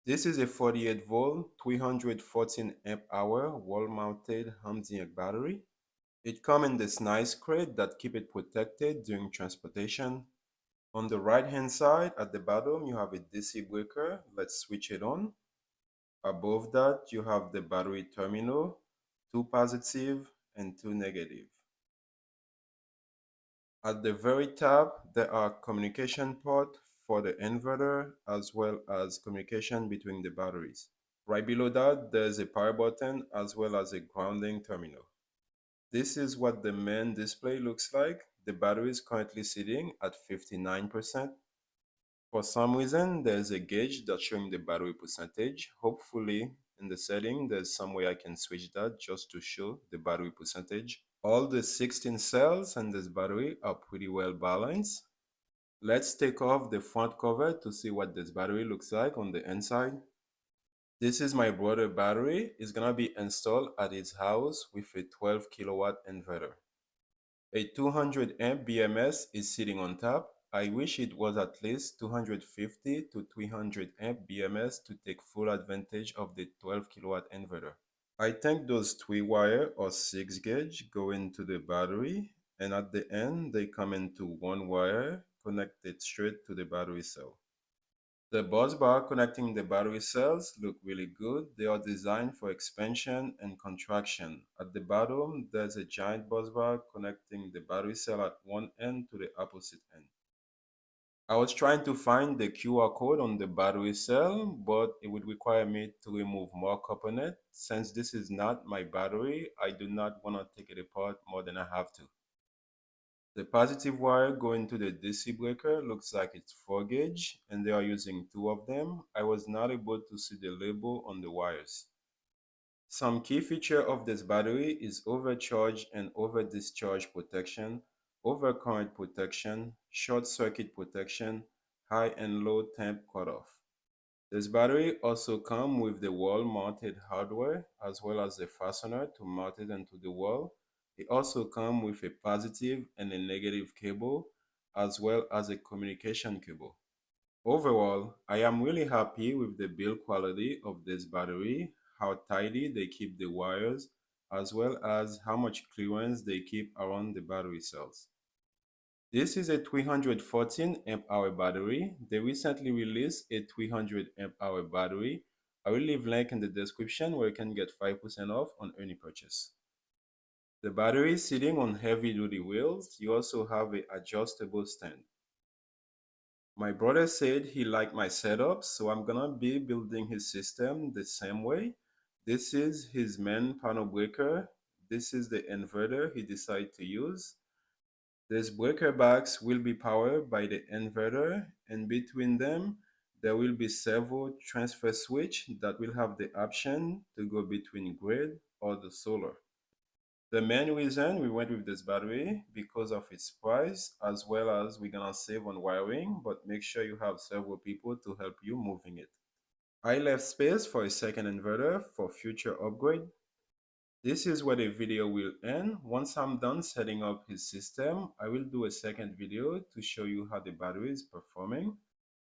This is a 48V 314Ah wall-mounted Humsienk battery. It comes in this nice crate that keep it protected during transportation. On the right hand side at the bottom you have a DC breaker. Let's switch it on. Above that you have the battery terminal, two positive and two negative. At the very top there are communication port for the inverter as well as communication between the batteries. Right below that there's a power button as well as a grounding terminal. This is what the main display looks like. The battery is currently sitting at 59%. For some reason, there's a gauge that's showing the battery percentage. Hopefully, in the setting, there's some way I can switch that just to show the battery percentage. All the 16 cells in this battery are pretty well balanced. Let's take off the front cover to see what this battery looks like on the inside. This is my brother battery. It's gonna be installed at his house with a 12 kilowatt inverter. A 200 amp BMS is sitting on top. I wish it was at least 250 to 300 amp BMS to take full advantage of the 12 kilowatt inverter. I think those 3 wire or 6 gauge go into the battery, and at the end they come into 1 wire connected straight to the battery cell. The bus bar connecting the battery cells look really good. They are designed for expansion and contraction. At the bottom, there's a giant bus bar connecting the battery cell at one end to the opposite end. I was trying to find the QR code on the battery cell, but it would require me to remove more component. Since this is not my battery, I do not want to take it apart more than I have to. The positive wire going to the DC breaker looks like it's 4 gauge and they are using 2 of them. I was not able to see the label on the wires. Some key feature of this battery is overcharge and over discharge protection, overcurrent protection, short circuit protection, high and low temp cutoff. This battery also comes with the wall mounted hardware as well as a fastener to mount it into the wall. It also comes with a positive and a negative cable as well as a communication cable. Overall, I am really happy with the build quality of this battery, how tidy they keep the wires, as well as how much clearance they keep around the battery cells. This is a 314 amp hour battery. They recently released a 300 amp hour battery. I will leave link in the description where you can get 5% off on any purchase. The battery is sitting on heavy duty wheels. You also have an adjustable stand. My brother said he liked my setup, so I'm gonna be building his system the same way. This is his main panel breaker. This is the inverter he decided to use. This breaker box will be powered by the inverter, and between them there will be several transfer switch that will have the option to go between grid or the solar. The main reason we went with this battery because of its price, as well as we're gonna save on wiring, but make sure you have several people to help you moving it. I left space for a second inverter for future upgrade. This is where the video will end. Once I'm done setting up his system, I will do a second video to show you how the battery is performing.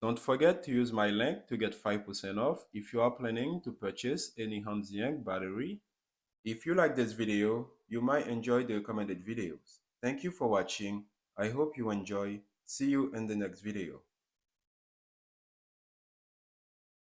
Don't forget to use my link to get 5% off if you are planning to purchase any Humsienk battery. If you like this video, you might enjoy the recommended videos. Thank you for watching. I hope you enjoy. See you in the next video.